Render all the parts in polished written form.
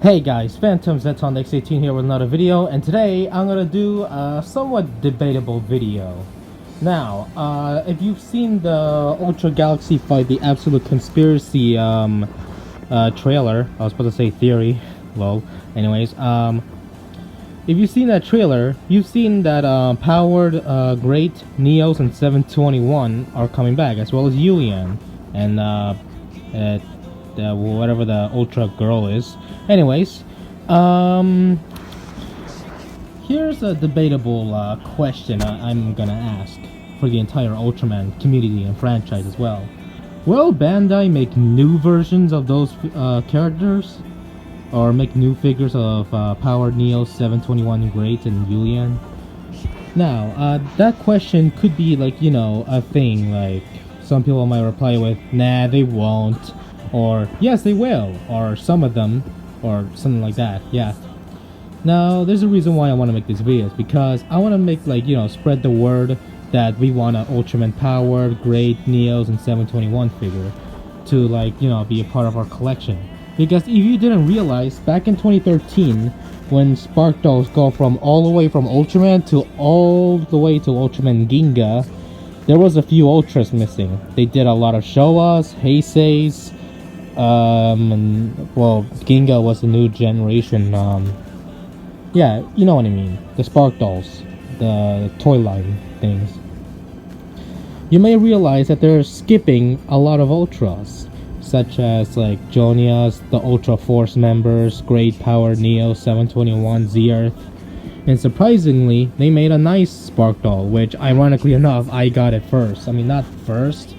Hey guys, Phantom Zets on X18 here with another video, and today I'm gonna do a somewhat debatable video. Now, if you've seen the Ultra Galaxy fight, the Absolute Conspiracy trailer, I was supposed to say theory, lol. Anyways, if you've seen that trailer, you've seen that Powered, Great, Neos, and 721 are coming back, as well as Yulian and whatever the Ultra Girl is. Anyways, here's a debatable question I'm gonna ask for the entire Ultraman community and franchise as well. Will Bandai make new versions of those characters? Or make new figures of Powered Neo, 721 Great, and Yulian? Now, that question could be like, a thing. Like, some people might reply with, nah, they won't. Or, yes, they will. Or some of them. Or something like that, yeah. Now, there's a reason why I want to make these videos. Because I want to make, like, spread the word that we want an Ultraman Powered, Great, Neos, and 721 figure to, like, be a part of our collection. Because if you didn't realize, back in 2013, when Spark Dolls go from all the way from Ultraman to all the way to Ultraman Ginga, there was a few Ultras missing. They did a lot of Showas, Heiseis, and, well, Ginga was the new generation, yeah, you know what I mean. The Spark Dolls, the toy line things. You may realize that they're skipping a lot of Ultras, such as like Jonia's, the Ultra Force members, Great Power Neo, 721, Z-Earth. And surprisingly, they made a nice Spark Doll, which ironically enough, I got it first. I mean, not first,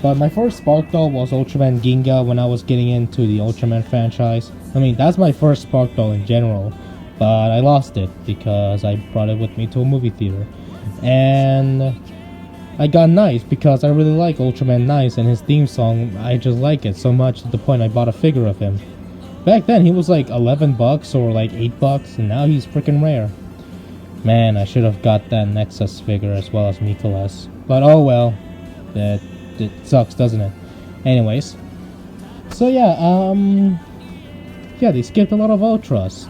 but my first Spark Doll was Ultraman Ginga when I was getting into the Ultraman franchise. I mean, that's my first Spark Doll in general, but I lost it because I brought it with me to a movie theater. And I got Nice because I really like Ultraman Nice, and his theme song, I just like it so much to the point I bought a figure of him. Back then he was like 11 bucks or like 8 bucks, and now he's freaking rare. Man, I should have got that Nexus figure as well as Nicholas. But oh well, it sucks, doesn't it? Anyways, so yeah, they skipped a lot of Ultras.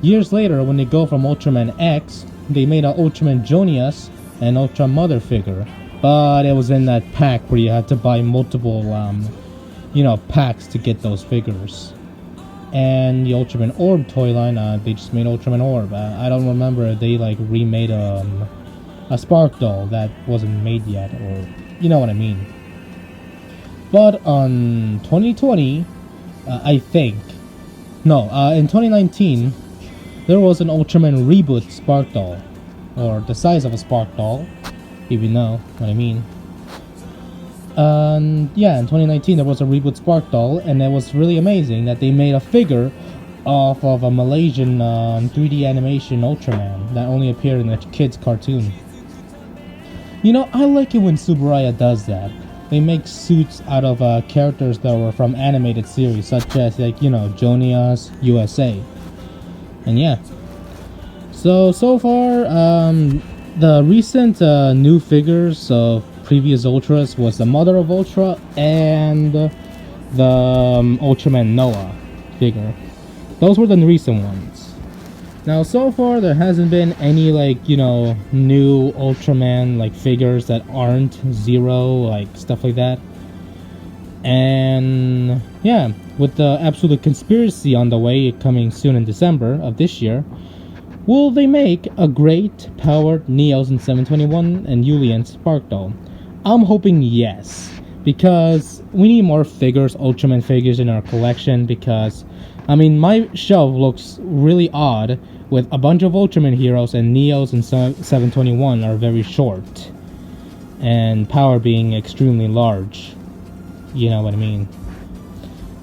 Years later, when they go from Ultraman X, they made an Ultraman Jonias and Ultra Mother figure, but it was in that pack where you had to buy multiple packs to get those figures. And the Ultraman Orb toy line, they just made Ultraman Orb. I don't remember if they like remade a Spark Doll that wasn't made yet, or you know what I mean. But on 2020, I think in 2019 there was an Ultraman Reboot Spark Doll, or the size of a Spark Doll, if you know what I mean. Yeah, in 2019 there was a Reboot Spark Doll, and it was really amazing that they made a figure off of a Malaysian 3D animation Ultraman that only appeared in a kid's cartoon. I like it when Subaraya does that. They make suits out of characters that were from animated series, such as like Jonia's USA. And yeah. So far, the recent new figures of previous Ultras was the Mother of Ultra and the Ultraman Noah figure. Those were the recent ones. Now, so far, there hasn't been any, like, new Ultraman, like, figures that aren't Zero, like, stuff like that. And, yeah, with the Absolute Conspiracy on the way, coming soon in December of this year, will they make a Great Powered Neos and 721 and Yulian Spark Doll? I'm hoping yes, because we need more figures, Ultraman figures in our collection, because, I mean, my shelf looks really odd with a bunch of Ultraman heroes, and Neos and 721 are very short, and Power being extremely large. You know what I mean?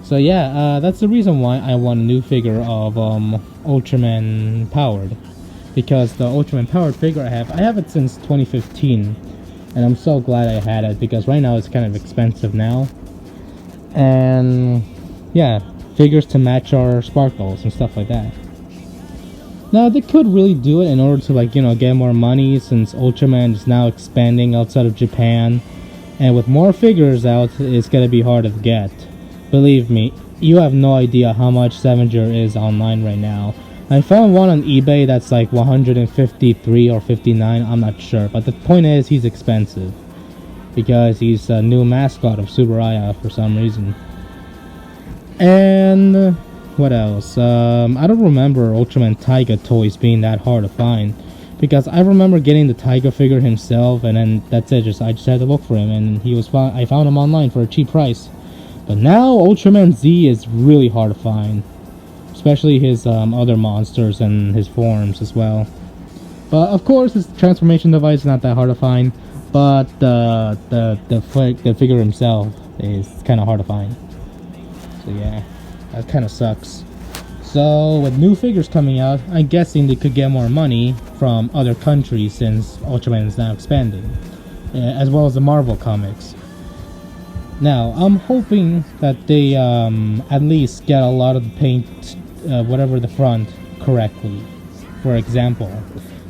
So yeah, that's the reason why I want a new figure of Ultraman Powered, because the Ultraman Powered figure I have it since 2015, and I'm so glad I had it, because right now it's kind of expensive now. And yeah, figures to match our Spark Dolls and stuff like that. Now, they could really do it in order to, like, get more money, since Ultraman is now expanding outside of Japan. And with more figures out, it's gonna be hard to get. Believe me, you have no idea how much Scavenger is online right now. I found one on eBay that's like 153 or 59, I'm not sure. But the point is, he's expensive. Because he's a new mascot of Subaraya for some reason. And what else? I don't remember Ultraman Taiga toys being that hard to find. Because I remember getting the Taiga figure himself, and then that's it. I just had to look for him, and I found him online for a cheap price. But now Ultraman Z is really hard to find, especially his other monsters and his forms as well. But of course, his transformation device is not that hard to find. But the figure himself is kind of hard to find. So yeah, that kind of sucks. So with new figures coming out, I'm guessing they could get more money from other countries since Ultraman is now expanding, as well as the Marvel comics. Now I'm hoping that they at least get a lot of the paint, whatever the front, correctly. For example,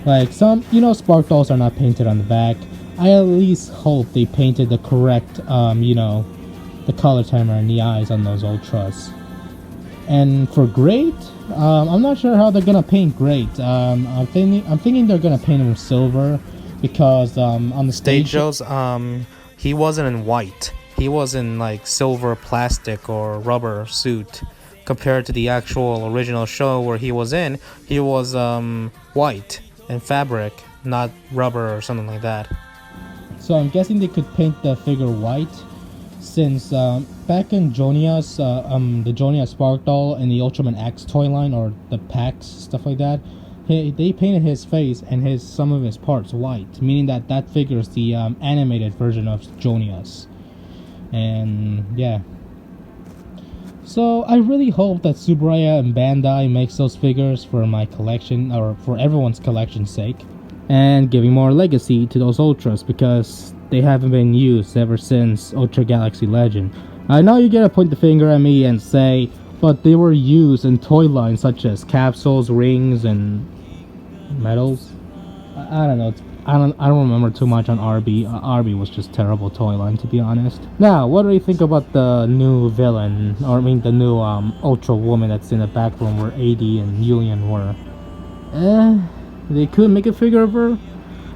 like some, Spark Dolls are not painted on the back. I at least hope they painted the correct, the color timer and the eyes on those Ultras. And for Great, I'm not sure how they're gonna paint Great. I'm thinking they're gonna paint him with silver, because on the stage shows, he wasn't in white. He was in like silver plastic or rubber suit. Compared to the actual original show where he was in, he was white and fabric, not rubber or something like that. So I'm guessing they could paint the figure white, since back in Jonia's, the Jonia Spark Doll and the Ultraman X toy line, or the packs, stuff like that, they painted his face and some of his parts white, meaning that figure is the animated version of Jonia's. And yeah. So I really hope that Subaraya and Bandai makes those figures for my collection, or for everyone's collection's sake, and giving more legacy to those Ultras, because they haven't been used ever since Ultra Galaxy Legend. I know you're gonna point the finger at me and say, but they were used in toy lines such as capsules, rings, and medals. I don't know. I don't remember too much on RB. RB was just terrible toy line, to be honest. Now, what do you think about the new villain, or I mean the new Ultra Woman that's in the back room where AD and Yulian were? They could make a figure of her.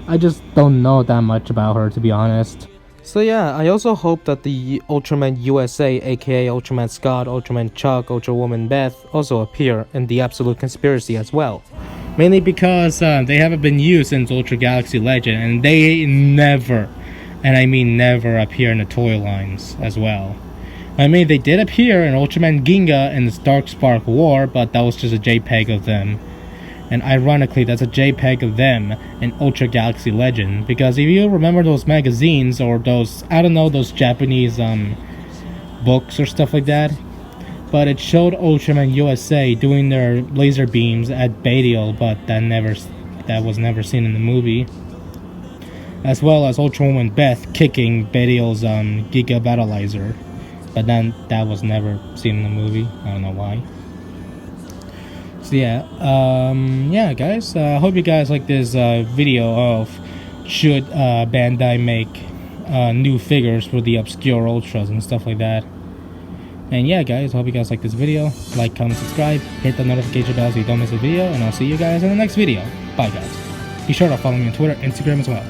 I just don't know that much about her, to be honest. So yeah, I also hope that the Ultraman USA, aka Ultraman Scott, Ultraman Chuck, Ultra Woman Beth, also appear in the Absolute Conspiracy as well. Mainly because they haven't been used since Ultra Galaxy Legend, and they never, and I mean never, appear in the toy lines as well. I mean, they did appear in Ultraman Ginga and the Dark Spark War, but that was just a JPEG of them. And ironically, that's a JPEG of them in Ultra Galaxy Legend, because if you remember those magazines, or those, I don't know, those Japanese books or stuff like that, but it showed Ultraman USA doing their laser beams at Badial, but that was never seen in the movie. As well as Ultrawoman Beth kicking Badial's Giga Battleizer, but then that was never seen in the movie. I don't know why. So yeah, guys, I hope you guys like this video of should Bandai make new figures for the obscure Ultras and stuff like that. And yeah, guys, hope you guys like this video. Like, comment, subscribe, hit the notification bell so you don't miss a video, and I'll see you guys in the next video. Bye, guys. Be sure to follow me on Twitter, Instagram as well.